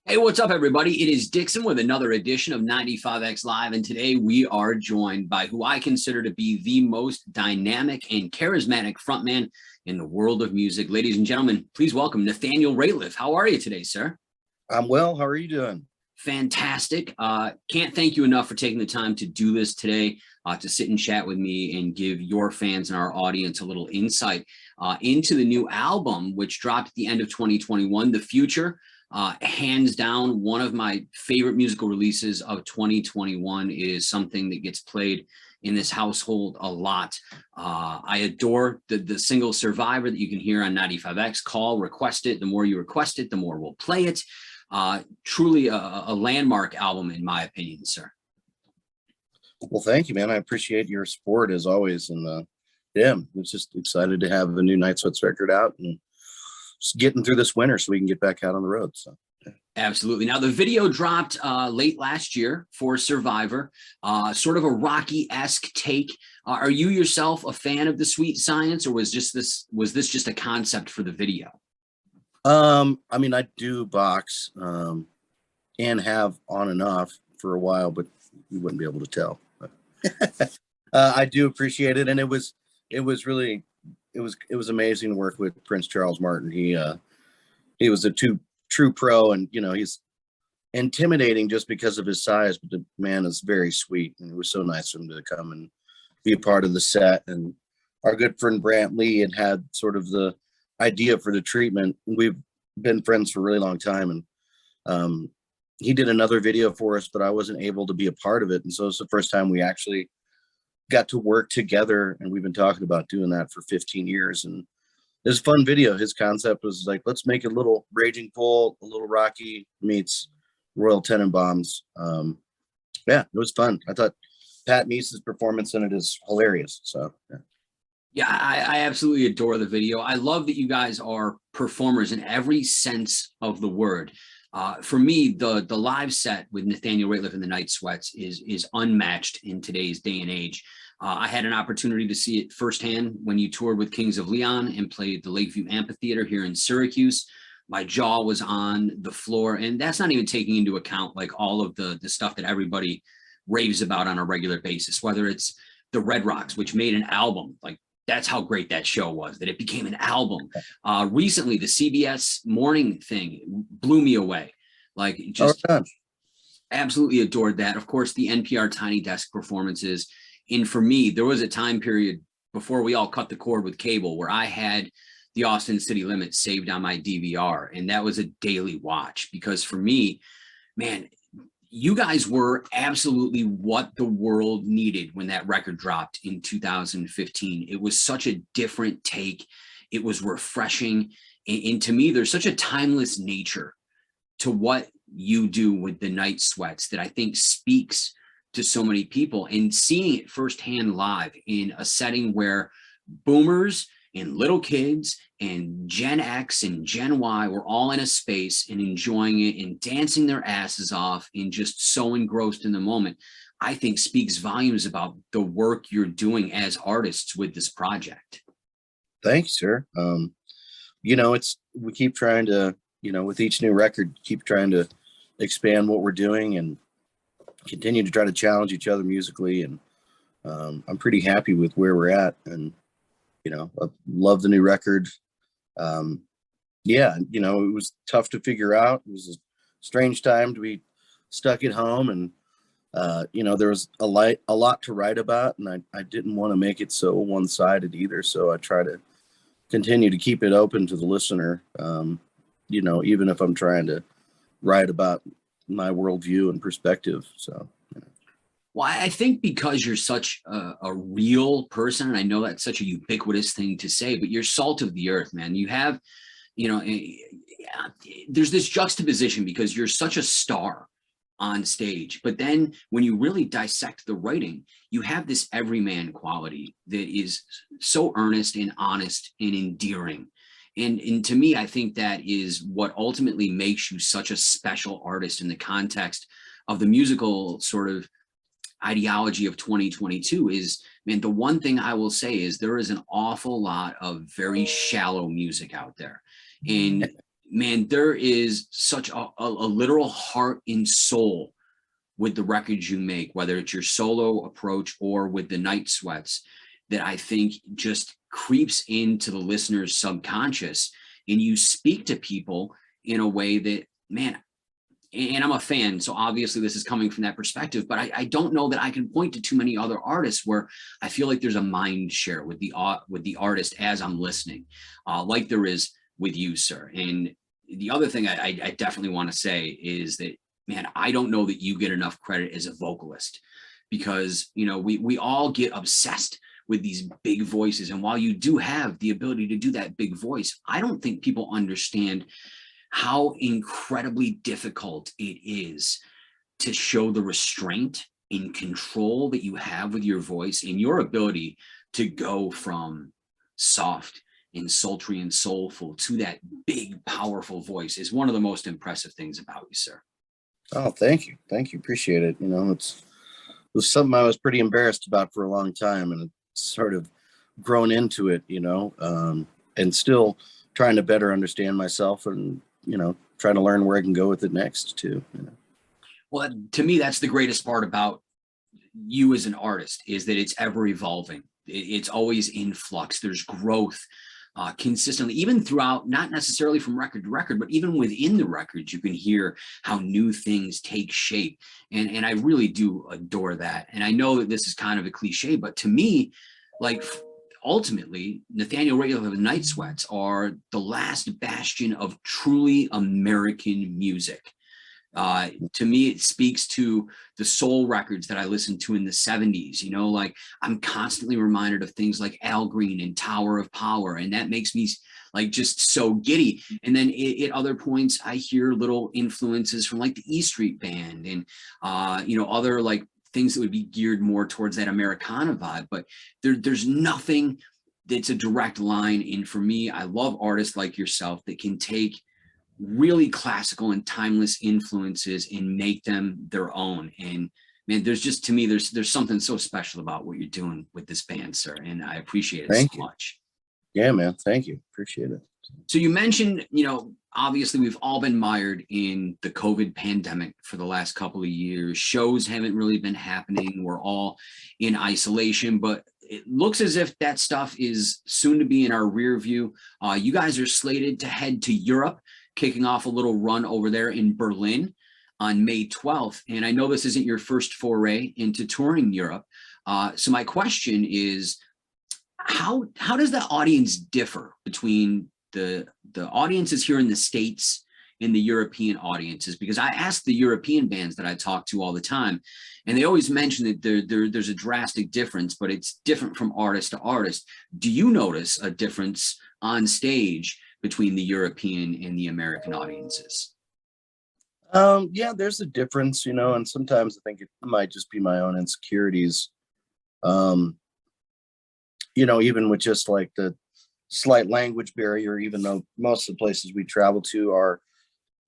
Hey, what's up, everybody? It is Dixon with another edition of 95X Live, and today we are joined by who I consider to be the most dynamic and charismatic frontman in the world of music. Ladies and gentlemen, please welcome Nathaniel Rateliff. How are you today, sir? I'm well. How are you doing? Fantastic. Can't thank you enough for taking the time to do this today, to sit and chat with me and give your fans and our audience a little insight into the new album, which dropped at the end of 2021, The Future. Hands down, one of my favorite musical releases of 2021 is something that gets played in this household a lot. I adore the single Survivor that you can hear on 95X. Call, request it. The more you request it, the more we'll play it. Truly a landmark album, in my opinion, sir. Well, thank you, man. I appreciate your support as always. And yeah, I'm just excited to have a new Night Sweats record out and just getting through this winter so we can get back out on the road. So yeah. Absolutely. Now, the video dropped late last year for Survivor, sort of a Rocky-esque take. Are you yourself a fan of the Sweet Science, or was this just a concept for the video? I mean, I do box and have on and off for a while, but you wouldn't be able to tell. I do appreciate it, and it was amazing to work with Prince Charles Martin. He was a true pro, and he's intimidating just because of his size, but the man is very sweet, and it was so nice for him to come and be a part of the set. And our good friend Brant Lee had sort of the idea for the treatment. We've been friends for a really long time, and he did another video for us, but I wasn't able to be a part of it, and so it's the first time we actually got to work together, and we've been talking about doing that for 15 years. And it was a fun video. His concept was like, let's make a little Raging Bull, a little Rocky meets Royal Tenenbaums. Yeah, it was fun. I thought Pat Meese's performance in it is hilarious. So yeah. Yeah, I absolutely adore the video. I love that you guys are performers in every sense of the word. For me, the live set with Nathaniel Rateliff and the Night Sweats is unmatched in today's day and age. I had an opportunity to see it firsthand when you toured with Kings of Leon and played the Lakeview Amphitheater here in Syracuse. My jaw was on the floor, and that's not even taking into account like all of the stuff that everybody raves about on a regular basis, whether it's the Red Rocks, which made an album. Like, that's how great that show was, that it became an album. Recently, the CBS morning thing blew me away. Like, just absolutely adored that. Of course, the NPR Tiny Desk performances. And for me, there was a time period before we all cut the cord with cable where I had the Austin City Limits saved on my DVR. And that was a daily watch, because for me, man, you guys were absolutely what the world needed when that record dropped in 2015. It was such a different take. It was refreshing. And to me, there's such a timeless nature to what you do with the Night Sweats that I think speaks to so many people. And seeing it firsthand live in a setting where boomers and little kids and Gen X and Gen Y were all in a space and enjoying it and dancing their asses off and just so engrossed in the moment, I think speaks volumes about the work you're doing as artists with this project. Thanks, sir. We keep trying to, with each new record, keep trying to expand what we're doing and continue to try to challenge each other musically. And I'm pretty happy with where we're at. And I love the new record. Yeah, it was tough to figure out. It was a strange time to be stuck at home, and there was a lot to write about, and I didn't want to make it so one-sided either. So I try to continue to keep it open to the listener, even if I'm trying to write about my worldview and perspective. So. Well, I think because you're such a real person, and I know that's such a ubiquitous thing to say, but you're salt of the earth, man. You have, there's this juxtaposition because you're such a star on stage, but then when you really dissect the writing, you have this everyman quality that is so earnest and honest and endearing. And to me, I think that is what ultimately makes you such a special artist in the context of the musical sort of ideology of 2022 is, man, the one thing I will say is there is an awful lot of very shallow music out there. And man, there is such a literal heart and soul with the records you make, whether it's your solo approach or with the Night Sweats, that I think just creeps into the listener's subconscious, and you speak to people in a way that, man, and I'm a fan, so obviously this is coming from that perspective, but I don't know that I can point to too many other artists where I feel like there's a mind share with the artist as I'm listening, like there is with you, sir. And the other thing I definitely want to say is that, man, I don't know that you get enough credit as a vocalist, because, you know, we all get obsessed with these big voices. And while you do have the ability to do that big voice, I don't think people understand how incredibly difficult it is to show the restraint and control that you have with your voice, and your ability to go from soft and sultry and soulful to that big, powerful voice is one of the most impressive things about you, sir. Oh, thank you. Thank you. Appreciate it. You know, it was something I was pretty embarrassed about for a long time, and it's sort of grown into it, you know, and still trying to better understand myself, and, you know, trying to learn where I can go with it next too. You know? Well, to me, that's the greatest part about you as an artist, is that it's ever evolving. It's always in flux. There's growth consistently, even throughout, not necessarily from record to record, but even within the records, you can hear how new things take shape. And I really do adore that. And I know that this is kind of a cliche, but to me, like, ultimately, Nathaniel Rateliff and Night Sweats are the last bastion of truly American music. To me, it speaks to the soul records that I listened to in the 70s. You know, like, I'm constantly reminded of things like Al Green and Tower of Power, and that makes me like just so giddy. And then at other points, I hear little influences from like the E Street Band and, you know, other like things that would be geared more towards that Americana vibe. But there's nothing that's a direct line in. For me, I love artists like yourself that can take really classical and timeless influences and make them their own. And man, there's just, to me, there's something so special about what you're doing with this band, sir, and I appreciate it Thank so you. much. Yeah, man. Thank you. Appreciate it. So you mentioned, you know, obviously we've all been mired in the COVID pandemic for the last couple of years. Shows haven't really been happening. We're all in isolation, but it looks as if that stuff is soon to be in our rear view. You guys are slated to head to Europe, kicking off a little run over there in Berlin on May 12th. And I know this isn't your first foray into touring Europe. So my question is, how does the audience differ between the audiences here in the States and the European audiences? Because I ask the European bands that I talk to all the time, and they always mention that there's a drastic difference, but it's different from artist to artist. Do you notice a difference on stage between the European and the American audiences? Yeah, there's a difference, you know, and sometimes I think it might just be my own insecurities. You know, even with just like the slight language barrier, even though most of the places we travel to are,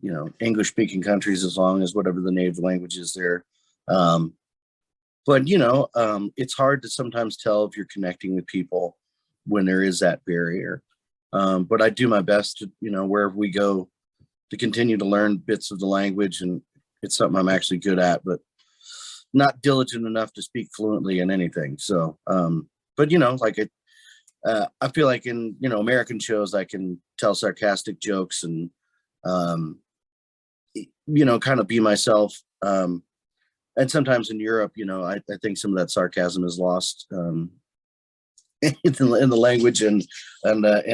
you know, English speaking countries, as long as whatever the native language is there. But, you know, it's hard to sometimes tell if you're connecting with people when there is that barrier. But I do my best to, you know, wherever we go, to continue to learn bits of the language. And it's something I'm actually good at, but not diligent enough to speak fluently in anything. So, but, you know, like I feel like in, you know, American shows, I can tell sarcastic jokes and, you know, kind of be myself. And sometimes in Europe, you know, I think some of that sarcasm is lost in the language and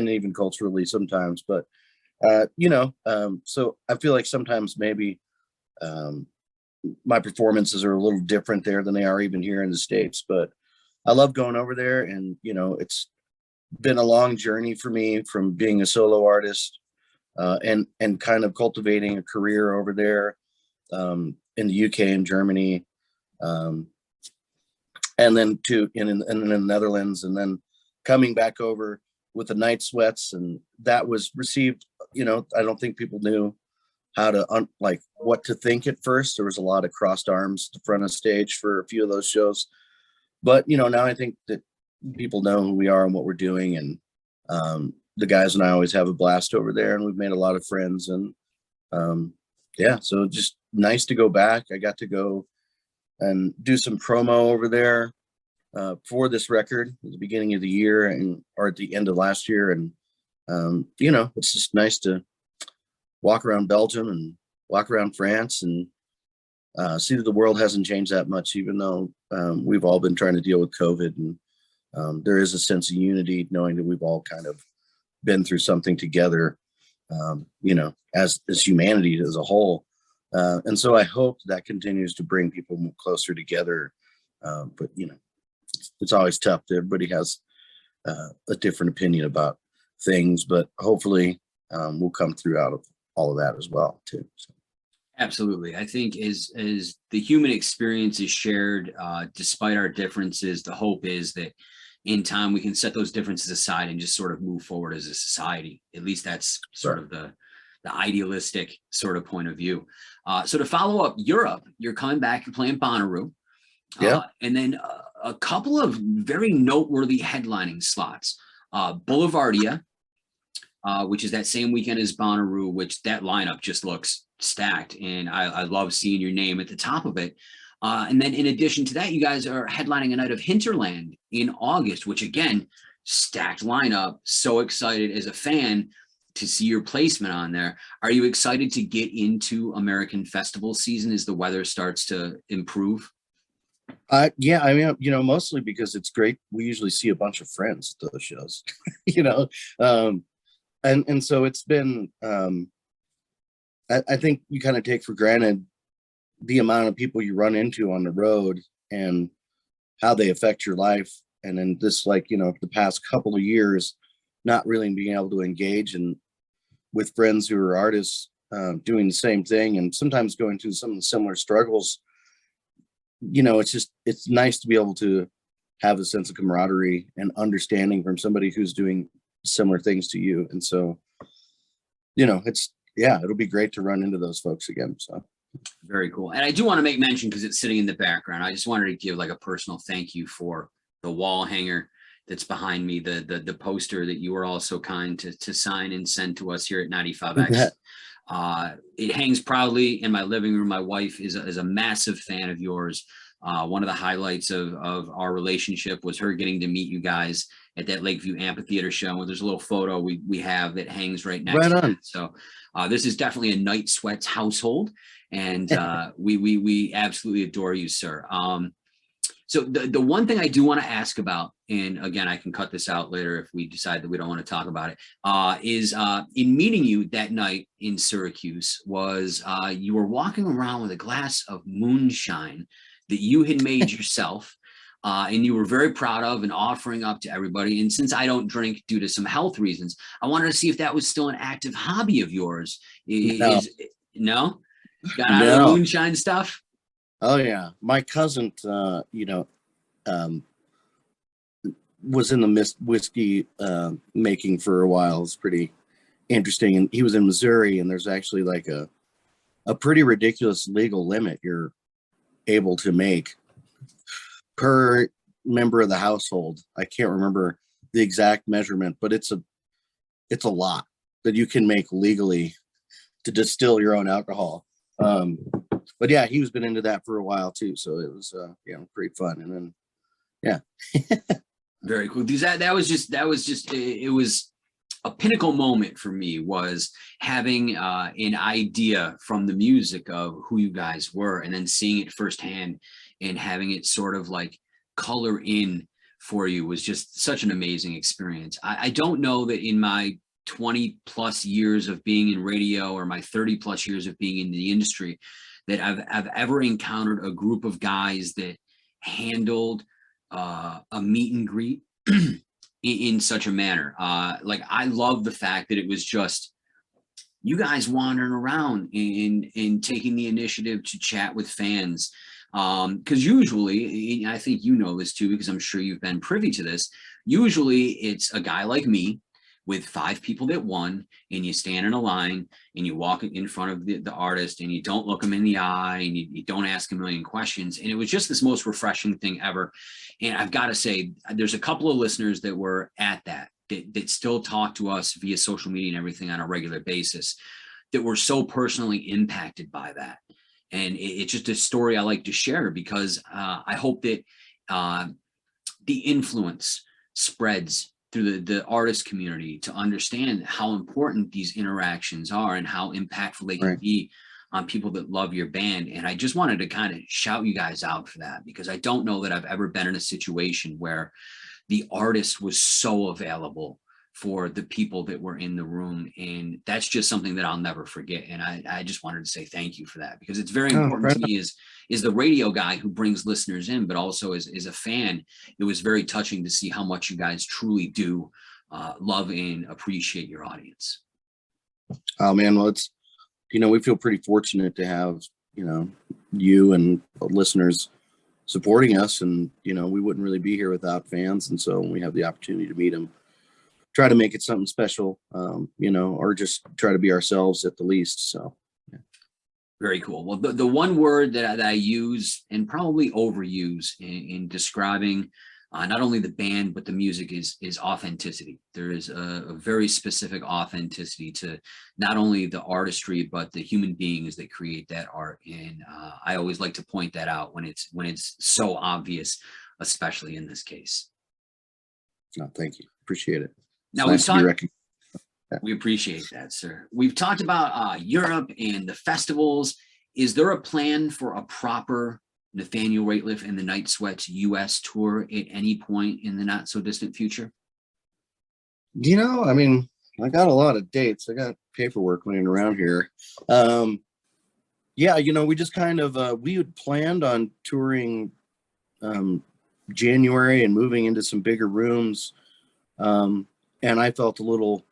even culturally sometimes. But, you know, so I feel like sometimes maybe my performances are a little different there than they are even here in the States. But I love going over there, and, you know, it's been a long journey for me from being a solo artist and kind of cultivating a career over there in the UK and Germany, and then in the Netherlands, and then coming back over with the Night Sweats, and that was received. You know, I don't think people knew how to like what to think at first. There was a lot of crossed arms at the front of stage for a few of those shows, but, you know, now I think that people know who we are and what we're doing, and the guys and I always have a blast over there, and we've made a lot of friends. And yeah, so just nice to go back. I got to go and do some promo over there for this record at the beginning of the year or at the end of last year. And it's just nice to walk around Belgium and walk around France and see that the world hasn't changed that much, even though we've all been trying to deal with COVID. And there is a sense of unity knowing that we've all kind of been through something together, as humanity as a whole. And so I hope that continues to bring people closer together. But it's always tough. Everybody has a different opinion about things, but hopefully we'll come through out of all of that as well too. So. Absolutely. I think as the human experience is shared, despite our differences, the hope is that in time we can set those differences aside and just sort of move forward as a society. At least that's sort of the idealistic sort of point of view. So to follow up Europe, you're coming back and playing Bonnaroo. Yeah. And then a couple of very noteworthy headlining slots. Boulevardia, which is that same weekend as Bonnaroo, which that lineup just looks stacked. And I love seeing your name at the top of it. And then in addition to that, you guys are headlining a night of Hinterland in August, which again, stacked lineup. So excited as a fan to see your placement on there. Are you excited to get into American festival season as the weather starts to improve? Yeah, I mean, mostly because it's great. We usually see a bunch of friends at those shows, and so it's been, I think you kind of take for granted the amount of people you run into on the road and how they affect your life. And then this, the past couple of years, not really being able to engage and with friends who are artists doing the same thing and sometimes going through some similar struggles. It's nice to be able to have a sense of camaraderie and understanding from somebody who's doing similar things to you. And so, it'll be great to run into those folks again. So. Very cool. And I do want to make mention, because it's sitting in the background, I just wanted to give like a personal thank you for the wall hanger that's behind me, the poster that you were also kind to sign and send to us here at 95X. It hangs proudly in my living room. My wife is a massive fan of yours. One of the highlights of our relationship was her getting to meet you guys at that Lakeview Amphitheater show. And there's a little photo we have that hangs right next to it. So this is definitely a Night Sweats household. And we absolutely adore you, sir. So the one thing I do want to ask about, and again, I can cut this out later if we decide that we don't want to talk about it, is in meeting you that night in Syracuse was you were walking around with a glass of moonshine that you had made yourself. And you were very proud of and offering up to everybody. And since I don't drink due to some health reasons, I wanted to see if that was still an active hobby of yours. No? Got out of the moonshine stuff? Oh yeah. My cousin, was in the whiskey making for a while. It's pretty interesting. And he was in Missouri, and there's actually like a pretty ridiculous legal limit you're able to make per member of the household. I can't remember the exact measurement, but it's a lot that you can make legally to distill your own alcohol. But yeah, he's been into that for a while too. So it was, pretty fun. And then, yeah. Very cool. Because that was just, it was a pinnacle moment for me, was having an idea from the music of who you guys were, and then seeing it firsthand and having it sort of like color in for you was just such an amazing experience. I don't know that in my 20 plus years of being in radio, or my 30 plus years of being in the industry, that I've ever encountered a group of guys that handled a meet and greet in such a manner. Like, I love the fact that it was just you guys wandering around and taking the initiative to chat with fans. Because usually, I think you know this too, because I'm sure you've been privy to this, usually it's a guy like me with 5 people that won, and you stand in a line and you walk in front of the artist, and you don't look him in the eye, and you don't ask a million questions. And it was just this most refreshing thing ever. And I've got to say, there's a couple of listeners that were at that that still talk to us via social media and everything on a regular basis, that were so personally impacted by that. And it's just a story I like to share, because I hope that the influence spreads through the artist community to understand how important these interactions are and how impactful they can be on people that love your band. And I just wanted to kind of shout you guys out for that, because I don't know that I've ever been in a situation where the artist was so available for the people that were in the room. And that's just something that I'll never forget. And I just wanted to say thank you for that, because it's very important to me is the radio guy who brings listeners in, but also as a fan. It was very touching to see how much you guys truly do love and appreciate your audience. Oh man, well, it's, we feel pretty fortunate to have, you and listeners supporting us, and, we wouldn't really be here without fans. And so when we have the opportunity to meet them, try to make it something special, or just try to be ourselves at the least. So, yeah. Very cool. Well, the one word that I use and probably overuse in describing not only the band, but the music is authenticity. There is a very specific authenticity to not only the artistry, but the human beings that create that art. And I always like to point that out when it's so obvious, especially in this case. No, thank you. Appreciate it. Now, we appreciate that, sir. We've talked about Europe and the festivals. Is there a plan for a proper Nathaniel Rateliff and the Night Sweats US tour at any point in the not so distant future? I mean, I got a lot of dates. I got paperwork laying around here. Yeah, we just kind of, we had planned on touring January and moving into some bigger rooms. And I felt a little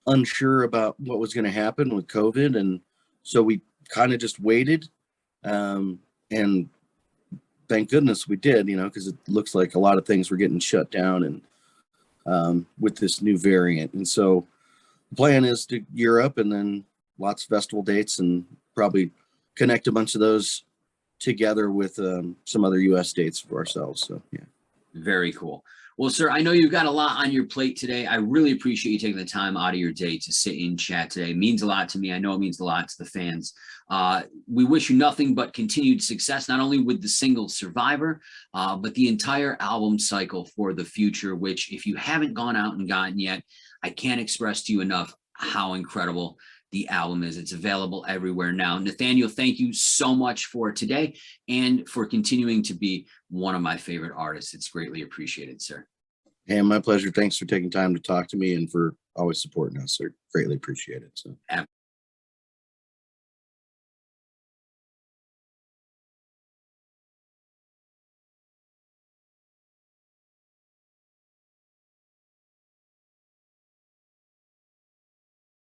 unsure about what was going to happen with COVID. And so we kind of just waited. And thank goodness we did, because it looks like a lot of things were getting shut down and with this new variant. And so the plan is to Europe, and then lots of festival dates, and probably connect a bunch of those together with some other US dates for ourselves. So, yeah. Very cool. Well, sir, I know you've got a lot on your plate today. I really appreciate you taking the time out of your day to sit in chat today. It means a lot to me. I know it means a lot to the fans. We wish you nothing but continued success, not only with the single Survivor, but the entire album cycle for the future, which if you haven't gone out and gotten yet, I can't express to you enough how incredible the album is. It's available everywhere now. Nathaniel, thank you so much for today and for continuing to be one of my favorite artists. It's greatly appreciated, sir. And my pleasure. Thanks for taking time to talk to me and for always supporting us. I greatly appreciate it. So.